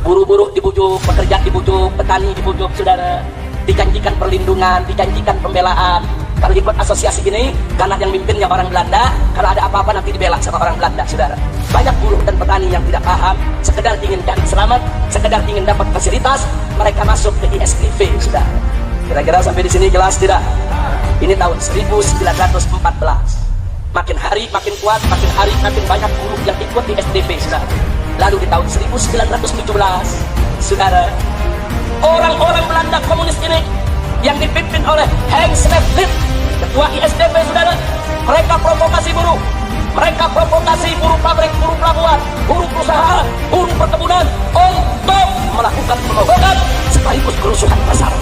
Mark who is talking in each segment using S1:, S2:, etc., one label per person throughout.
S1: Buruh-buruh dibujuk, pekerja dibujuk, petani dibujuk, saudara. Dijanjikan perlindungan, dijanjikan pembelaan. Kalau ikut asosiasi ini, karena yang mimpinnya orang Belanda, kalau ada apa-apa nanti dibela sama orang Belanda, saudara. Banyak buruh dan petani yang tidak paham, sekedar ingin cari selamat, sekedar ingin dapat fasilitas, mereka masuk ke ISDV, saudara. Kira-kira sampai di sini jelas tidak? Ini tahun 1914. Makin hari makin kuat, makin hari makin banyak buruh yang ikut di ISDV, saudara. Lalu di tahun 1917, saudara, orang-orang Belanda komunis ini yang dipimpin oleh Hans Leflit, ketua ISDP, saudara, mereka provokasi buruh, mereka provokasi buruh pabrik, buruh pelabuhan, buruh perusahaan, buruh perkebunan untuk melakukan pengobokan sekaligus kerusuhan pasar.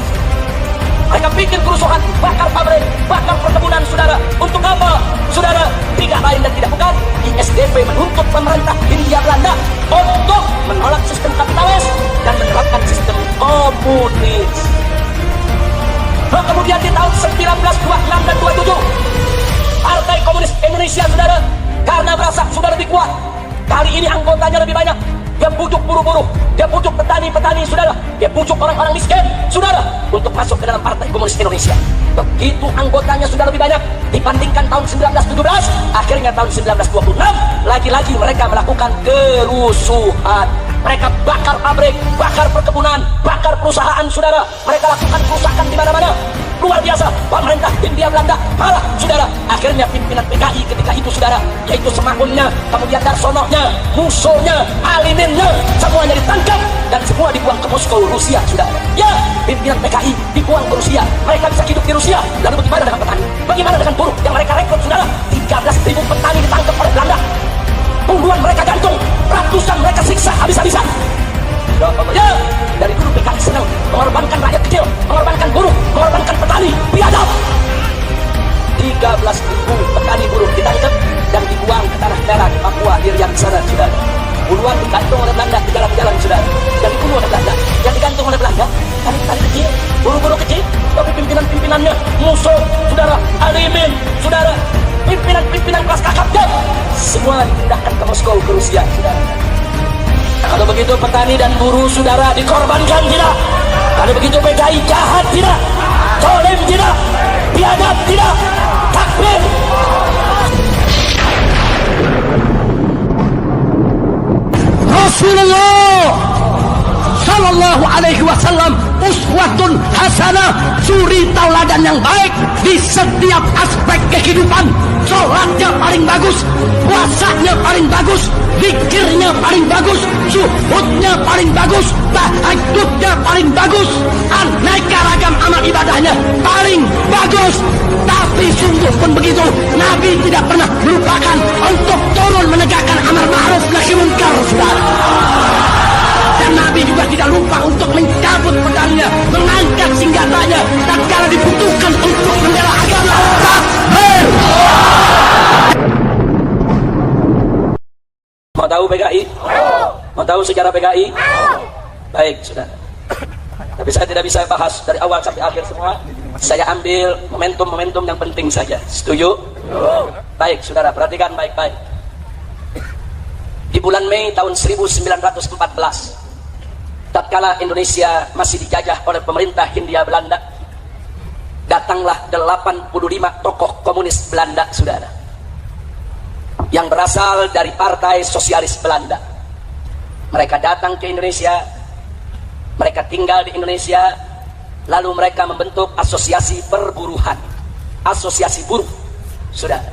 S1: Mereka bikin kerusuhan, bakar pabrik, bakar perkebunan, saudara. Untuk apa, saudara? Tidak lain dan tidak bukan, ISDP menuntut pemerintah Hindia Belanda untuk menolak sistem kapitalis dan menerapkan sistem komunis. Nah, kemudian di tahun 1926 dan 27, Partai Komunis Indonesia, saudara, karena merasa sudah lebih kuat, kali ini anggotanya lebih banyak. Dia bujuk buruh-buruh, dia bujuk petani-petani, saudara, dia bujuk orang-orang miskin, saudara, untuk masuk ke dalam Partai Komunis Indonesia. Begitu anggotanya sudah lebih banyak dibandingkan tahun 1917, akhirnya tahun 1926 lagi-lagi mereka melakukan kerusuhan. Mereka bakar pabrik, bakar perkebunan, bakar perusahaan, saudara. Mereka lakukan kerusakan di mana-mana. Luar biasa, pemerintah Hindia Belanda marah, saudara. Akhirnya pimpinan PKI ketika itu, saudara, yaitu Semakunnya, kemudian Darsononya, Musonya, Alininnya, semuanya ditangkap dan semua dibuang ke Moskow, Rusia, saudara. Ya, pimpinan PKI dibuang ke Rusia. Mereka bisa hidup di Rusia. Lalu bagaimana dengan petani? Bagaimana dengan buruh yang mereka rekrut, saudara? 13.000 petani ditangkap oleh Belanda. Puluhan mereka gantung, ratusan mereka siksa habis-habisan. Ya, dari dulu PKI senang mengorbankan rakyat kecil, mengorbankan buruh, mengorbankan petani, biadab. 13.000 petani buruh ditangkap dan dibuang ke tanah merah di Papua, di Riau sana, saudara. Puluhan digantung oleh Belanda di jalan-jalan, saudara. Yang dibunuh oleh Belanda, yang digantung oleh Belanda, petani kecil, buruh-buruh kecil, tapi pimpinan-pimpinannya Musso, saudara, Alimin, saudara, pimpinan-pimpinan kelas kakapnya, semua dipindahkan ke Moskow, ke Rusia, saudara. Kalau begitu petani dan buruh, saudara, dikorbankan tidak? Kalau begitu PKI jahat tidak? Zalim tidak? Biadab tidak? Takbir! Rasulullah Sallallahu Alaihi Wasallam uswatun hasanah, suri tauladan yang baik di setiap aspek kehidupan. Sholatnya paling bagus, puasanya paling bagus, zikirnya paling bagus, zuhudnya paling bagus, tahajudnya paling bagus, aneka ragam amal ibadahnya paling bagus. Tapi sungguh pun begitu, Nabi tidak pernah melupakan untuk turun menegakkan amar ma'ruf nahi munkar, saudara. Dan Nabi juga tidak lupa untuk mencabut pedangnya, mengangkat senjatanya tatkala dibutuhkan untuk membela agama. Takbir! Mau tahu PKI? Mau tahu sejarah PKI? Baik, saudara. Tapi saya tidak bisa bahas dari awal sampai akhir semua. Saya ambil momentum-momentum yang penting saja. Setuju? Baik, saudara, perhatikan baik-baik. Di bulan Mei tahun 1914, tatkala Indonesia masih dijajah oleh pemerintah Hindia Belanda, datanglah 85 tokoh komunis Belanda, saudara, yang berasal dari Partai Sosialis Belanda. Mereka datang ke Indonesia, mereka tinggal di Indonesia, lalu mereka membentuk asosiasi perburuhan, asosiasi buruh, saudara.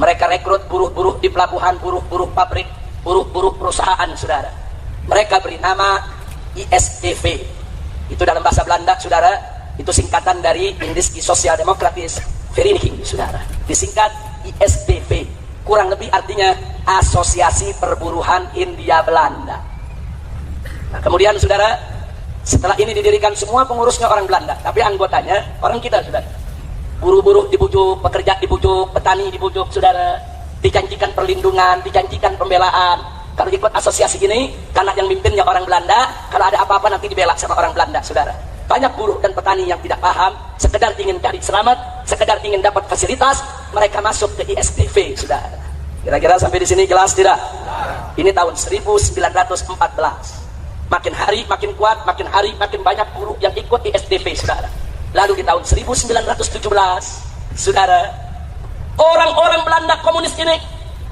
S1: Mereka rekrut buruh-buruh di pelabuhan, buruh-buruh pabrik, buruh-buruh perusahaan, saudara. Mereka beri nama ISDV. Itu dalam bahasa Belanda, saudara, itu singkatan dari Industri Sosial Demokratis Vereniging, saudara. Disingkat ISDV. Kurang lebih artinya Asosiasi Perburuhan Hindia Belanda. Nah, kemudian, saudara, setelah ini didirikan, semua pengurusnya orang Belanda, tapi anggotanya orang kita, saudara. Buruh-buruh dibujuk, pekerja dibujuk, petani dibujuk, saudara. Dijanjikan perlindungan, dijanjikan pembelaan. Kalau ikut asosiasi ini, karena yang mimpinnya orang Belanda, kalau ada apa-apa nanti dibela sama orang Belanda, saudara. Banyak buruh dan petani yang tidak paham, sekedar ingin cari selamat, sekedar ingin dapat fasilitas, mereka masuk ke ISDV, saudara. Kira-kira sampai di sini jelas tidak? Ini tahun 1914. Makin hari makin kuat, makin hari makin banyak buruh yang ikut ISDP, saudara. Lalu di tahun 1917, saudara, orang-orang Belanda komunis ini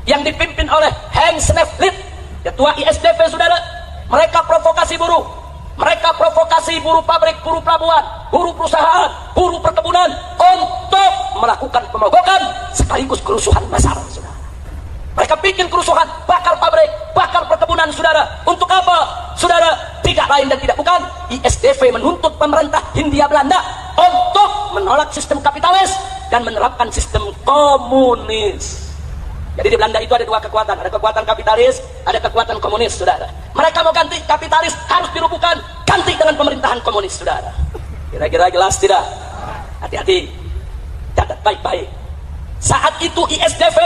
S1: yang dipimpin oleh Hans Neeflet, ketua ISDP, saudara, mereka provokasi buruh. Mereka provokasi buruh pabrik, buruh pelabuhan, buruh perusahaan, buruh perkebunan untuk melakukan pemogokan sekaligus kerusuhan massal, saudara. Mereka bikin kerusuhan, bakar pabrik, bakar perkebunan, saudara. Untuk apa? Saudara, tidak lain dan tidak bukan, ISDP menuntut pemerintah Hindia Belanda untuk menolak sistem kapitalis dan menerapkan sistem komunis. Jadi di Belanda itu ada dua kekuatan, ada kekuatan kapitalis, ada kekuatan komunis, saudara. Mereka mau ganti kapitalis, harus dirubuhkan, ganti dengan pemerintahan komunis, saudara. Kira-kira jelas tidak? Hati-hati, catat baik-baik. Saat itu ISDP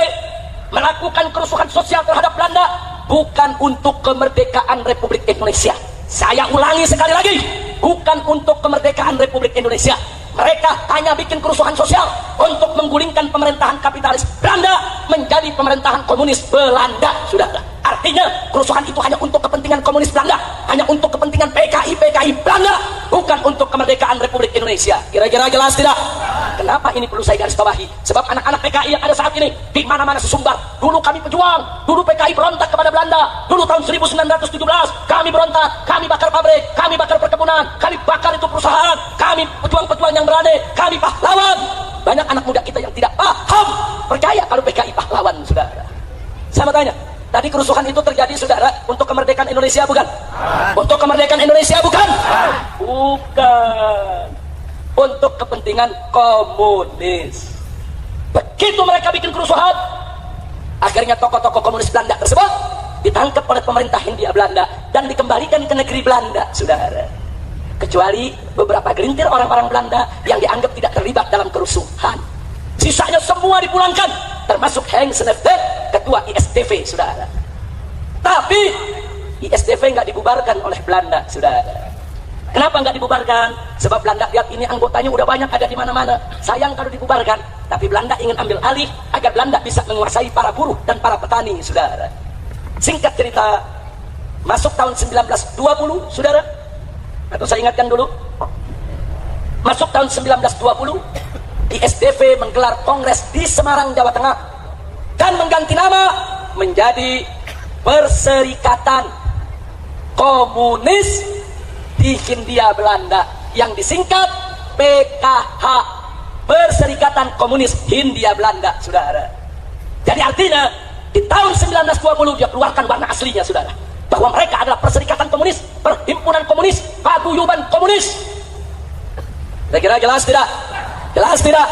S1: melakukan kerusuhan sosial terhadap Belanda bukan untuk kemerdekaan Republik Indonesia. Saya ulangi sekali lagi, bukan untuk kemerdekaan Republik Indonesia. Mereka hanya bikin kerusuhan sosial untuk menggulingkan pemerintahan kapitalis Belanda menjadi pemerintahan komunis Belanda, saudara. Artinya kerusuhan itu hanya untuk kepentingan komunis Belanda, hanya untuk kepentingan PKI Belanda, bukan untuk kemerdekaan Republik Indonesia. Kira-kira jelas tidak? Kenapa ini perlu saya garis bawahi? Sebab anak-anak PKI yang ada saat ini di mana-mana sesumbar. Dulu kami pejuang, dulu PKI berontak kepada Belanda. Dulu tahun 1917 kami berontak, kami bakar pabrik, kami bakar perkebunan, kami bakar itu perusahaan, kami pejuang-pejuang yang berani, kami pahlawan. Banyak anak muda kita yang tidak paham, percaya kalau PKI pahlawan, saudara. Saya mau tanya, tadi kerusuhan itu terjadi, saudara, untuk kemerdekaan Indonesia bukan? Untuk kemerdekaan Indonesia bukan? Bukan. Untuk kepentingan komunis. Begitu mereka bikin kerusuhan, akhirnya tokoh-tokoh komunis Belanda tersebut ditangkap oleh pemerintah Hindia Belanda dan dikembalikan ke negeri Belanda, saudara. Kecuali beberapa gelintir orang-orang Belanda yang dianggap tidak terlibat dalam kerusuhan. Sisanya semua dipulangkan, termasuk Hans Neeflet, ketua ISDP, saudara. Tapi ISDP nggak dibubarkan oleh Belanda, saudara. Kenapa nggak dibubarkan? Sebab Belanda lihat ini anggotanya udah banyak, ada di mana-mana. Sayang kalau dibubarkan. Tapi Belanda ingin ambil alih agar Belanda bisa menguasai para buruh dan para petani, saudara. Singkat cerita, masuk tahun 1920, saudara. Atau saya ingatkan dulu, masuk tahun 1920, ISDP menggelar kongres di Semarang, Jawa Tengah, dan mengganti nama menjadi Perserikatan Komunis di Hindia Belanda, yang disingkat PKH, Perserikatan Komunis Hindia Belanda, saudara. Jadi artinya di tahun 1920 dia keluarkan warna aslinya, saudara, bahwa mereka adalah Perserikatan Komunis, Perhimpunan Komunis, Paguyuban Komunis. Kira-kira jelas tidak? Jelas tidak?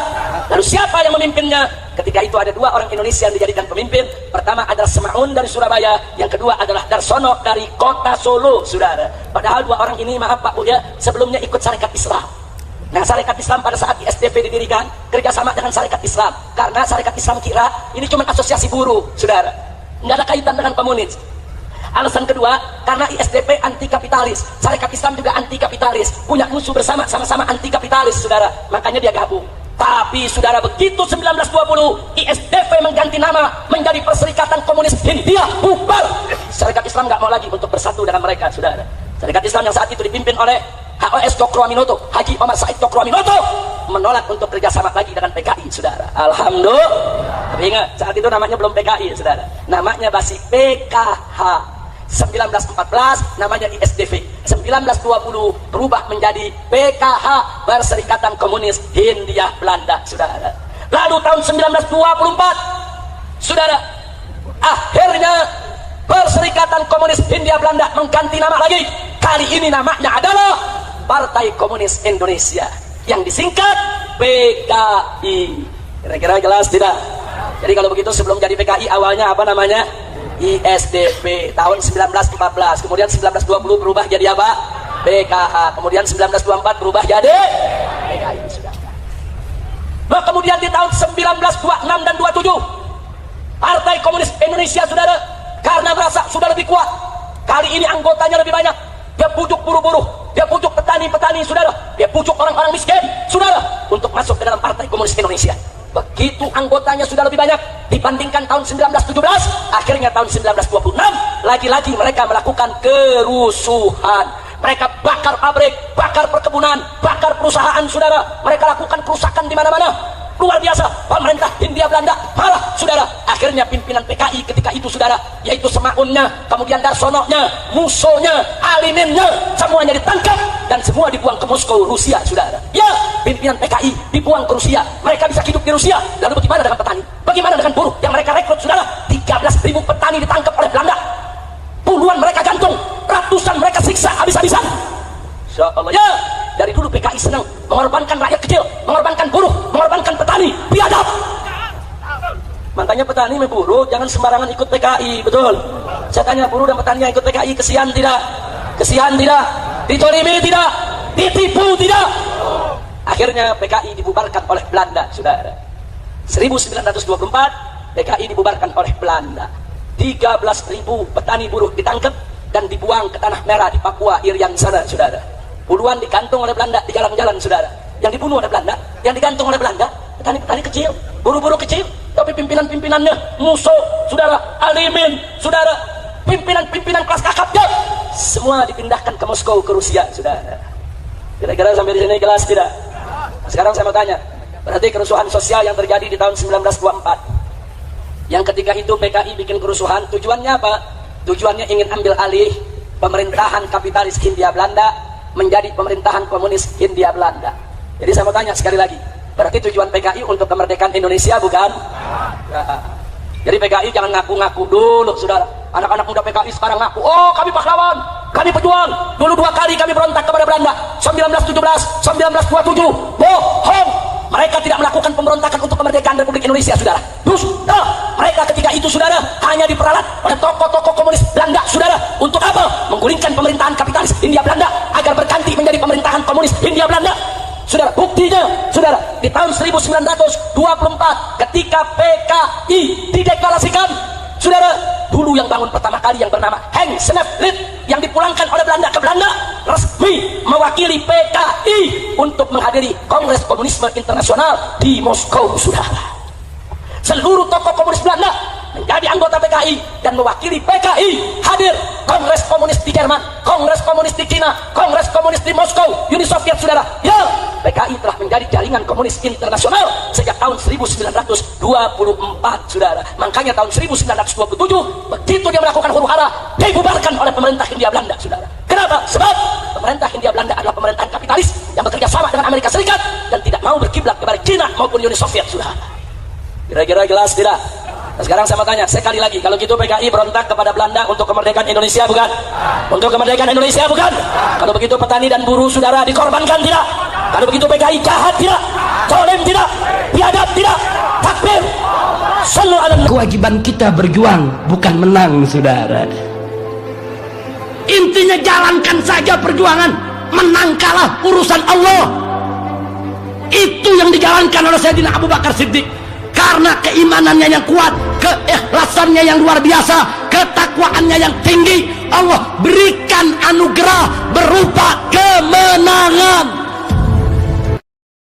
S1: Lalu siapa yang memimpinnya? Ketika itu ada dua orang Indonesia yang dijadikan pemimpin. Pertama adalah Semaun dari Surabaya, yang kedua adalah Darsono dari kota Solo, saudara. Padahal dua orang ini, maaf Pak Bu ya, sebelumnya ikut Sarekat Islam. Nah, Sarekat Islam pada saat ISDP didirikan kerjasama dengan Sarekat Islam, karena Sarekat Islam kira ini cuma asosiasi buruh, saudara, nggak ada kaitan dengan komunis. Alasan kedua, karena ISDP anti kapitalis, Sarekat Islam juga anti kapitalis, punya musuh bersama, sama-sama anti kapitalis, saudara. Makanya dia gabung. Tapi saudara, begitu 1920 ISDP mengganti nama menjadi Perserikatan Komunis Hindia, bubar. Sarekat Islam nggak mau lagi untuk bersatu dengan mereka, saudara. Sarekat Islam yang saat itu dipimpin oleh HOS Cokroaminoto, Haji Omar Said Cokroaminoto, menolak untuk kerjasama lagi dengan PKI, saudara. Alhamdulillah. Tapi ingat, saat itu namanya belum PKI, saudara. Namanya masih PKH. 1914 namanya ISDP, 1920 berubah menjadi PKH, Perserikatan Komunis Hindia Belanda, saudara. Lalu tahun 1924, saudara, akhirnya Perserikatan Komunis Hindia Belanda mengganti nama lagi. Kali ini namanya adalah Partai Komunis Indonesia, yang disingkat PKI. Kira-kira jelas tidak? Jadi kalau begitu, sebelum jadi PKI awalnya apa namanya? ISDP. Tahun 1914, kemudian 1920 berubah jadi apa? PKH. Kemudian 1924 berubah jadi PKI, saudara. Nah, kemudian di tahun 1926 dan 27 Partai Komunis Indonesia, saudara, karena merasa sudah lebih kuat, kali ini anggotanya lebih banyak, dia pujuk buruh-buruh, dia pujuk petani-petani, saudara, dia pujuk orang-orang miskin, saudara, untuk masuk ke dalam Partai Komunis Indonesia. Begitu anggotanya sudah lebih banyak dibandingkan tahun 1917, akhirnya tahun 1926 lagi-lagi mereka melakukan kerusuhan. Mereka bakar pabrik, bakar perkebunan, bakar perusahaan, saudara. Mereka lakukan kerusakan di mana-mana. Luar biasa. Pemerintah Hindia Belanda marah, saudara. Akhirnya pimpinan PKI ketika itu, saudara, yaitu Semaunnya, kemudian Darsononya, Musonya, Aliminnya, semuanya ditangkap dan semua dibuang ke Moskow, Rusia, saudara. Ya, pimpinan PKI dibuang ke Rusia. Mereka bisa hidup di Rusia. Lalu bagaimana dengan petani? Bagaimana dengan buruh yang mereka rekrut, saudara? 13.000 petani ditangkap oleh Belanda. Puluhan mereka gantung, ratusan mereka siksa habis-habisan. Insya Allah, ya, dari dulu PKI senang mengorbankan rakyat kecil, mengorbankan buruh, mengorbankan petani, biadab. Makanya petani dan buruh jangan sembarangan ikut PKI, betul. Saya tanya, buruh dan petani yang ikut PKI kesian tidak? Kesian tidak? Ditolimi tidak? Ditipu tidak? Akhirnya PKI dibubarkan oleh Belanda, saudara. 1924 PKI dibubarkan oleh Belanda. 13.000 petani buruh ditangkap dan dibuang ke tanah merah di Papua, Irian sana, saudara. Puluhan digantung oleh Belanda di jalan-jalan, saudara. Yang dibunuh oleh Belanda, yang digantung oleh Belanda, petani-petani kecil, buruh-buruh kecil. Tapi pimpinan-pimpinannya, Musso, saudara, Alimin, saudara, pimpinan-pimpinan kelas kakapnya, semua dipindahkan ke Moskow, ke Rusia, saudara. Kira-kira sampai di sini jelas tidak? Sekarang saya mau tanya, berarti kerusuhan sosial yang terjadi di tahun 1924, yang ketika itu PKI bikin kerusuhan, tujuannya apa? Tujuannya ingin ambil alih pemerintahan kapitalis Hindia Belanda menjadi pemerintahan komunis Hindia Belanda. Jadi saya mau tanya sekali lagi, berarti tujuan PKI untuk kemerdekaan Indonesia, bukan? Nah, jadi PKI jangan ngaku-ngaku dulu, saudara. Anak-anak muda PKI sekarang ngaku, oh kami pahlawan, kami pejuang. Dulu 2 kali kami berontak kepada Belanda, 1917, 1927. Bohong. Mereka tidak melakukan pemberontakan untuk kemerdekaan Republik Indonesia, saudara. Dusta. Mereka ketika itu, saudara, hanya diperalat oleh tokoh-tokoh komunis Belanda, saudara. Untuk apa? Menggulingkan pemerintahan kapitalis Hindia Belanda agar berganti menjadi pemerintahan komunis Hindia Belanda. Saudara, buktinya, saudara, di tahun 1924 ketika PKI dideklarasikan, saudara, dulu yang bangun pertama kali yang bernama Henk Sneevliet yang dipulangkan oleh Belanda ke Belanda resmi mewakili PKI untuk menghadiri Kongres Komunisme Internasional di Moskow, saudara. Seluruh tokoh komunis Belanda menjadi anggota PKI dan mewakili PKI hadir Kongres Komunis di Jerman, Kongres Komunis di Cina, Kongres Komunis di Moskow, Uni Soviet, saudara. Ya, PKI telah menjadi jaringan komunis internasional sejak tahun 1924, saudara. Makanya tahun 1927 begitu dia melakukan huru-hara, dibubarkan oleh pemerintah Hindia Belanda, saudara. Kenapa? Sebab pemerintah Hindia Belanda adalah pemerintahan kapitalis yang bekerja sama dengan Amerika Serikat dan tidak mau berkiblat kepada Cina maupun Uni Soviet, saudara. Kira-kira jelas tidak? Nah, sekarang saya mau tanya sekali lagi, kalau gitu PKI berontak kepada Belanda untuk kemerdekaan Indonesia, bukan? Untuk kemerdekaan Indonesia, bukan? Kalau begitu petani dan buruh, saudara, dikorbankan tidak? Kalau begitu PKI jahat tidak? Zalim tidak? Biadab tidak? Takbir! Sallu ala Nabi.
S2: Kewajiban kita berjuang, bukan menang, saudara. Intinya jalankan saja perjuangan. Menang kalah urusan Allah. Itu yang dijalankan oleh Sayyidina Abu Bakar Siddiq. Karena keimanannya yang kuat, keikhlasannya yang luar biasa, ketakwaannya yang tinggi, Allah berikan anugerah berupa kemenangan.